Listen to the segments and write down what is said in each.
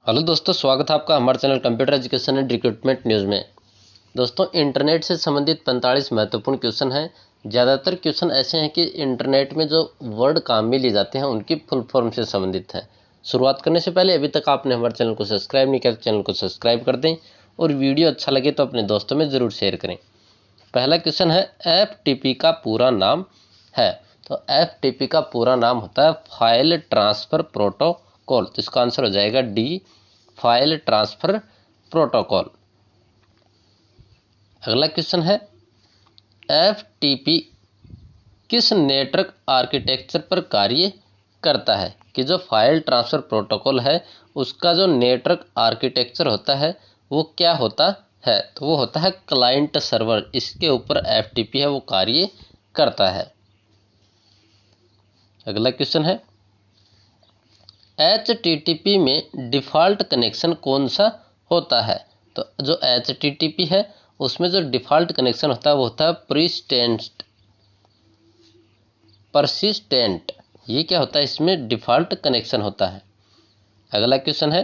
Hello दोस्तों, स्वागत है आपका हमारे channel computer education and recruitment news में। दोस्तों, इंटरनेट से संबंधित 45 महत्वपूर्ण क्वेश्चन हैं। ज़्यादातर क्वेश्चन ऐसे हैं कि इंटरनेट में जो वर्ड काम में लिए जाते हैं उनकी फुल फॉर्म से संबंधित हैं। शुरुआत करने से पहले अभी तक आपने हमारे चैनल को सब्सक्राइब नहीं किया तो चैनल को सब्सक्राइब कर दें और वीडियो अच्छा लगे तो अपने दोस्तों में ज़रूर शेयर करें। पहला क्वेश्चन है, FTP का पूरा नाम है। तो FTP का पूरा नाम होता है फाइल ट्रांसफ़र प्रोटोकॉल। तो इसका आंसर हो जाएगा डी, फाइल ट्रांसफ़र प्रोटोकॉल। अगला क्वेश्चन है, FTP किस नेटवर्क आर्किटेक्चर पर कार्य करता है। कि जो फाइल ट्रांसफ़र प्रोटोकॉल है उसका जो नेटवर्क आर्किटेक्चर होता है वो क्या होता है। तो वो होता है क्लाइंट सर्वर। इसके ऊपर FTP है वो कार्य करता है। अगला क्वेश्चन है, HTTP में डिफ़ॉल्ट कनेक्शन कौन सा होता है। तो जो HTTP है उसमें जो डिफ़ॉल्ट कनेक्शन होता है वो होता है परसिस्टेंट। ये क्या होता है, इसमें डिफ़ॉल्ट कनेक्शन होता है। अगला क्वेश्चन है,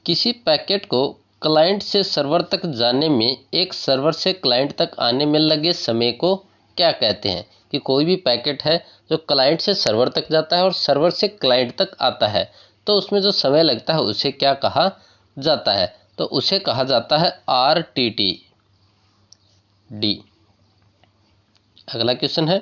किसी पैकेट को क्लाइंट से सर्वर तक जाने में एक सर्वर से क्लाइंट तक आने में लगे समय को क्या कहते हैं। कि कोई भी पैकेट है जो क्लाइंट से सर्वर तक जाता है और सर्वर से क्लाइंट तक आता है तो उसमें जो समय लगता है उसे क्या कहा जाता है। तो उसे कहा जाता है RTT डी। अगला क्वेश्चन है,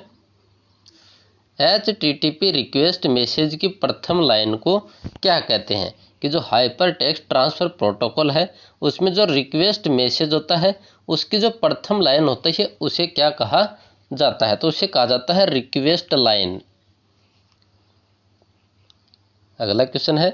HTTP रिक्वेस्ट मैसेज की प्रथम लाइन को क्या कहते हैं। कि जो हाइपर टेक्स्ट ट्रांसफ़र प्रोटोकॉल है उसमें जो रिक्वेस्ट मैसेज होता है उसकी जो प्रथम लाइन होती है उसे क्या कहा जाता है। तो उसे कहा जाता है रिक्वेस्ट लाइन। अगला क्वेश्चन है,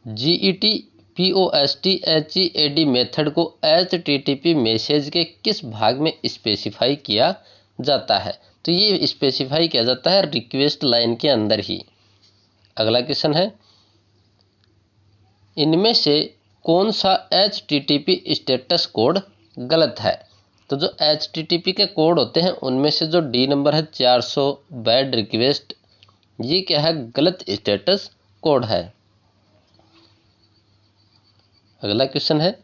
GET POST HEAD मेथड को HTTP मैसेज के किस भाग में स्पेसिफाई किया जाता है। तो ये स्पेसिफाई किया जाता है रिक्वेस्ट लाइन के अंदर ही। अगला क्वेश्चन है, इनमें से कौन सा HTTP स्टेटस कोड गलत है। तो जो HTTP के कोड होते हैं उनमें से जो D नंबर है 400 बैड रिक्वेस्ट, ये क्या है, गलत स्टेटस कोड है। अगला क्वेश्चन है,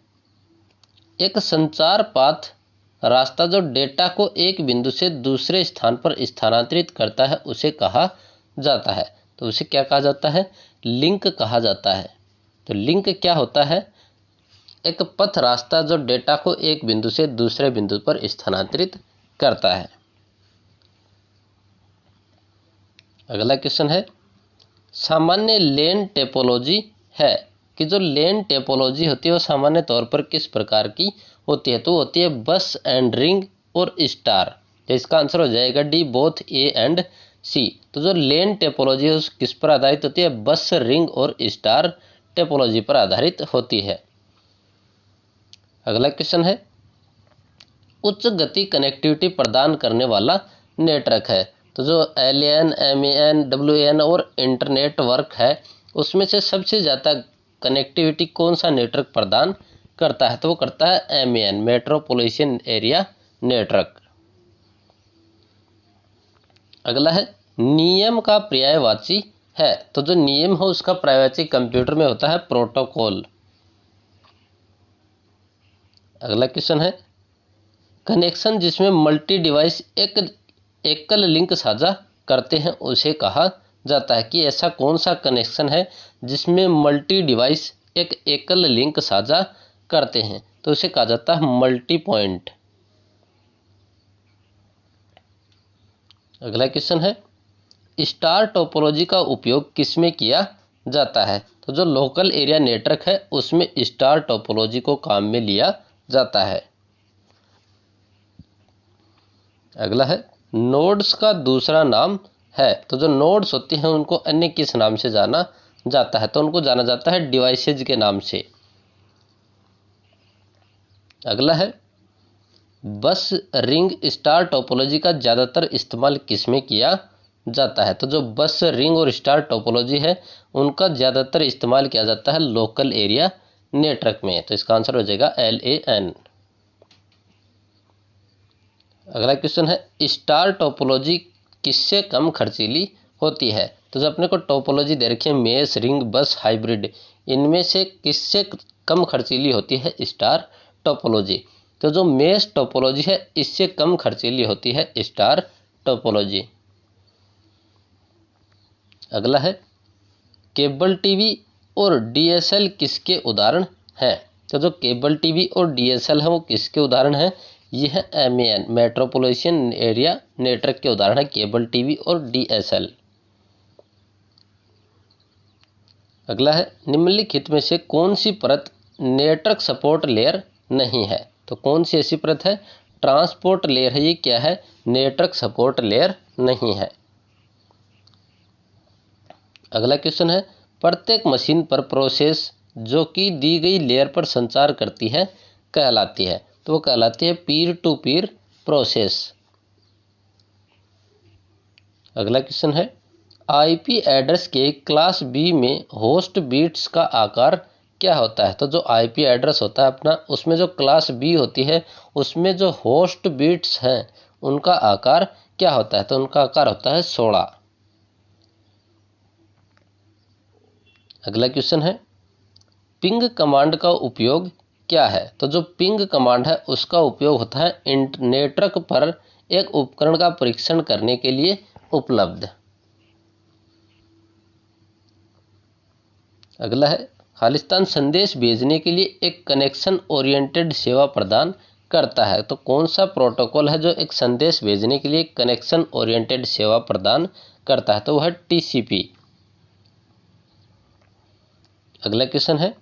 एक संचार पाथ रास्ता जो डेटा को एक बिंदु से दूसरे स्थान पर स्थानांतरित करता है उसे कहा जाता है। तो उसे क्या कहा जाता है, लिंक कहा जाता है। तो लिंक क्या होता है, एक पथ रास्ता जो डेटा को एक बिंदु से दूसरे बिंदु पर स्थानांतरित करता है। अगला क्वेश्चन है, सामान्य लेन टेपोलॉजी है। कि जो लेन टेपोलॉजी होती है वो सामान्य तौर पर किस प्रकार की होती है। तो होती है बस एंड रिंग और स्टार। तो इसका आंसर हो जाएगा D, both A and C। तो जो लेन टेपोलॉजी है उस किस पर आधारित होती है, बस, रिंग और स्टार टेपोलॉजी पर आधारित होती है। अगला क्वेश्चन है, उच्च गति कनेक्टिविटी प्रदान करने वाला नेटवर्क है। तो जो LAN, MAN, WAN और इंटरनेटवर्क है उसमें से सबसे ज़्यादा कनेक्टिविटी कौन सा नेटवर्क प्रदान करता है। तो वो करता है MAN, मेट्रोपॉलिटन एरिया नेटवर्क। अगला है, नियम का पर्यायवाची है। तो जो नियम हो उसका पर्यायवाची कंप्यूटर में होता है प्रोटोकॉल। अगला क्वेश्चन है, कनेक्शन जिसमें मल्टी डिवाइस एक एकल लिंक साझा करते हैं उसे कहा जाता है। कि ऐसा कौन सा कनेक्शन है जिसमें मल्टी डिवाइस एक एकल लिंक साझा करते हैं। तो उसे कहा जाता है मल्टी पॉइंट। अगला क्वेश्चन है, स्टार टोपोलॉजी का उपयोग किसमें किया जाता है। तो जो लोकल एरिया नेटवर्क है उसमें स्टार टोपोलॉजी को काम में लिया जाता है। अगला है, नोड्स का दूसरा नाम है। तो जो नोड्स होती हैं उनको अन्य किस नाम से जाना जाता है। तो उनको जाना जाता है डिवाइसेज के नाम से। अगला है, बस, रिंग, स्टार टोपोलॉजी का ज़्यादातर इस्तेमाल किसमें किया जाता है। तो जो बस, रिंग और स्टार टोपोलॉजी है उनका ज़्यादातर इस्तेमाल किया जाता है लोकल एरिया नेटवर्क में। तो इसका आंसर हो जाएगा LAN। अगला क्वेश्चन है स्टार टोपोलॉजी किससे कम खर्चीली होती है। तो जो अपने को टोपोलॉजी दे रखी है मेष, रिंग, बस, हाइब्रिड, इनमें से किससे कम खर्चीली होती है स्टार टोपोलॉजी। तो जो मेष टोपोलॉजी है इससे कम खर्चीली होती है स्टार टोपोलॉजी। अगला है केबल टीवी और डीएसएल किसके उदाहरण हैं। तो जो केबल टीवी और डीएसएल है वो किसके उदाहरण हैं। ये है एमएएन मेट्रोपॉलिटन एरिया नेटवर्क के उदाहरण है केबल टीवी और डीएसएल। अगला है निम्नलिखित में से कौन सी परत नेटवर्क सपोर्ट लेयर नहीं है। तो कौन सी ऐसी परत है ट्रांसपोर्ट लेयर है, ये क्या है नेटवर्क सपोर्ट लेयर नहीं है। अगला क्वेश्चन है प्रत्येक मशीन पर प्रोसेस जो कि दी गई लेयर पर संचार करती है कहलाती है। तो वो कहलाती है पीर टू पीर प्रोसेस। अगला क्वेश्चन है आईपी एड्रेस के क्लास बी में होस्ट बिट्स का आकार क्या होता है। तो जो आईपी एड्रेस होता है अपना उसमें जो क्लास बी होती है उसमें जो होस्ट बिट्स हैं उनका आकार क्या होता है। तो उनका आकार होता है 16। अगला क्वेश्चन है पिंग कमांड का उपयोग क्या है। तो जो पिंग कमांड है उसका उपयोग होता है नेटवर्क पर एक उपकरण का परीक्षण करने के लिए उपलब्ध। अगला है खालिस्तान संदेश भेजने के लिए एक कनेक्शन ओरिएंटेड सेवा प्रदान करता है। तो कौन सा प्रोटोकॉल है जो एक संदेश भेजने के लिए कनेक्शन ओरिएंटेड सेवा प्रदान करता है। तो वह है टीसीपी। अगला क्वेश्चन है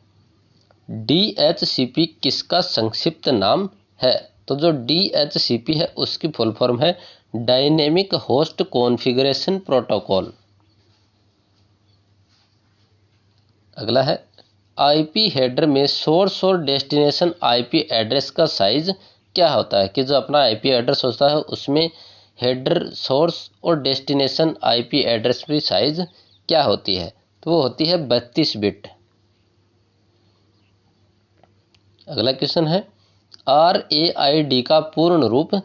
डीएचसीपी किसका संक्षिप्त नाम है। तो जो डीएचसीपी है उसकी फुल फॉर्म है डायनेमिक होस्ट कॉन्फ़िगरेशन प्रोटोकॉल। अगला है आईपी हेडर में सोर्स और डेस्टिनेशन आईपी एड्रेस का साइज क्या होता है। कि जो अपना आईपी एड्रेस होता है उसमें हेडर, सोर्स और डेस्टिनेशन आईपी एड्रेस की साइज क्या होती है। तो वो होती है 32 बिट। अगला क्वेश्चन है RAID का पूर्ण रूप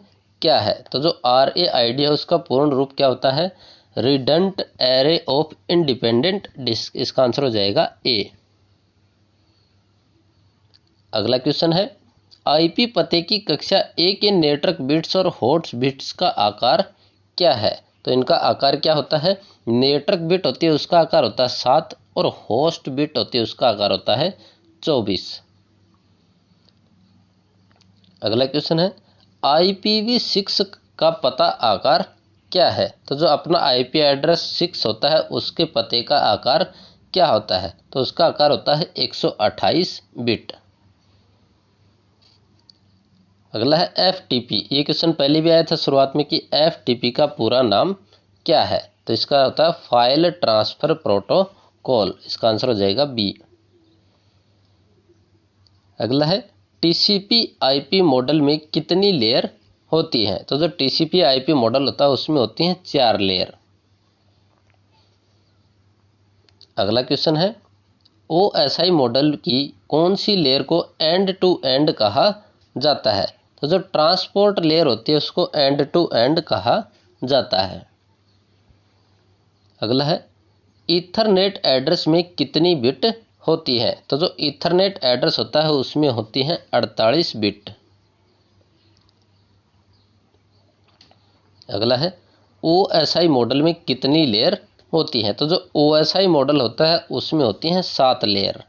क्या है। तो जो RAID है उसका पूर्ण रूप क्या होता है redundant array of independent disk. इसका आंसर हो जाएगा ए। अगला क्वेश्चन है आईपी पते की कक्षा ए के नेटवर्क बिट्स और होस्ट बिट्स का आकार क्या है। तो इनका आकार क्या होता है नेटवर्क बिट होती है उसका आकार होता है 7 और होस्ट बिट होती है उसका आकार होता है 24। अगला क्वेश्चन है IPv6 का पता आकार क्या है। तो जो अपना आईपी एड्रेस 6 होता है उसके पते का आकार क्या होता है। तो उसका आकार होता है 128 बिट। अगला है FTP। ये क्वेश्चन पहले भी आया था शुरुआत में कि FTP का पूरा नाम क्या है। तो इसका होता है फाइल ट्रांसफर प्रोटोकॉल। इसका आंसर हो जाएगा बी। अगला है TCP IP मॉडल में कितनी लेयर होती हैं। तो जो TCP IP मॉडल होता है उसमें होती हैं 4 लेयर। अगला क्वेश्चन है OSI मॉडल की कौन सी लेयर को एंड टू एंड कहा जाता है। तो जो ट्रांसपोर्ट लेयर होती है उसको एंड टू एंड कहा जाता है। अगला है ईथरनेट एड्रेस में कितनी बिट होती है। तो जो ईथरनेट एड्रेस होता है उसमें होती हैं 48 बिट। अगला है OSI मॉडल में कितनी लेयर होती हैं। तो जो OSI मॉडल होता है उसमें होती हैं 7 लेयर।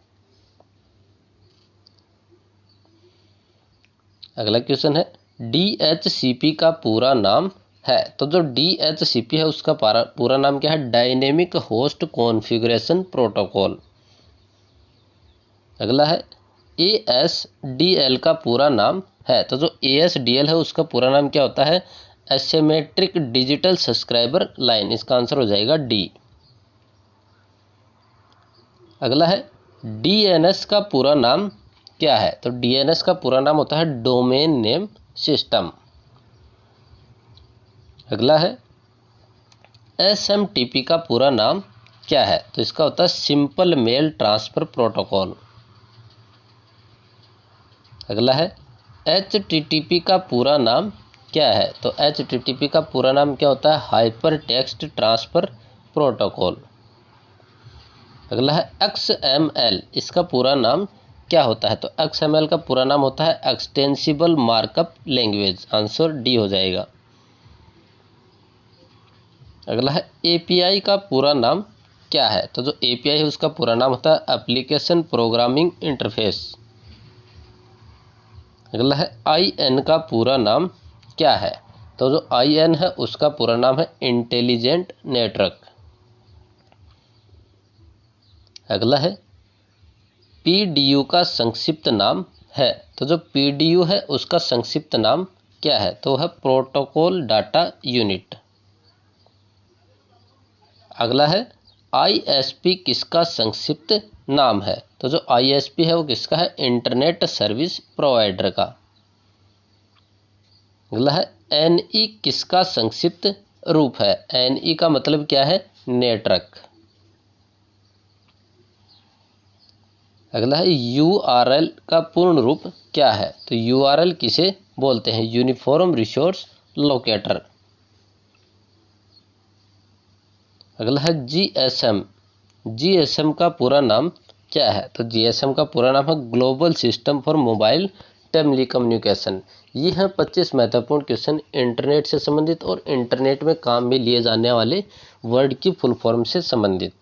अगला क्वेश्चन है DHCP का पूरा नाम है। तो जो DHCP है उसका पूरा नाम क्या है डायनेमिक होस्ट कॉन्फ़िगरेशन प्रोटोकॉल। अगला है ASDL का पूरा नाम है। तो जो ASDL है उसका पूरा नाम क्या होता है एसिमेट्रिक डिजिटल सब्सक्राइबर लाइन। इसका आंसर हो जाएगा डी। अगला है DNS का पूरा नाम क्या है। तो DNS का पूरा नाम होता है डोमेन नेम सिस्टम। अगला है SMTP का पूरा नाम क्या है। तो इसका होता है सिंपल मेल ट्रांसफर प्रोटोकॉल। अगला है HTTP का पूरा नाम क्या है? तो HTTP का पूरा नाम क्या होता है? Hyper text transfer protocol. अगला है XML, इसका पूरा नाम क्या होता है? तो XML का पूरा नाम होता है extensible markup language. Answer D हो जाएगा। अगला है API का पूरा नाम क्या है? तो जो API है उसका पूरा नाम होता है एप्लीकेशन प्रोग्रामिंग इंटरफेस। अगला है IN का पूरा नाम क्या है? तो जो IN है उसका पूरा नाम है इंटेलिजेंट नेटवर्क। अगला है PDU का संक्षिप्त नाम है। तो जो PDU है उसका संक्षिप्त नाम क्या है? तो है प्रोटोकॉल डाटा यूनिट। अगला है ISP किसका संक्षिप्त नाम है? तो जो ISP है वो किसका है? इंटरनेट सर्विस प्रोवाइडर का। अगला है NE किसका संक्षिप्त रूप है? NE का मतलब क्या है? नेटवर्क। अगला है URL का पूर्ण रूप क्या है? तो URL किसे बोलते हैं? Uniform resource locator. अगला है GSM का पूरा नाम क्या है? तो GSM का पूरा नाम है global system for mobile telecommunication. ये हैं 25 महत्वपूर्ण क्वेश्चन इंटरनेट से संबंधित और इंटरनेट में काम में लिए जाने वाले वर्ड की फुल फॉर्म से संबंधित।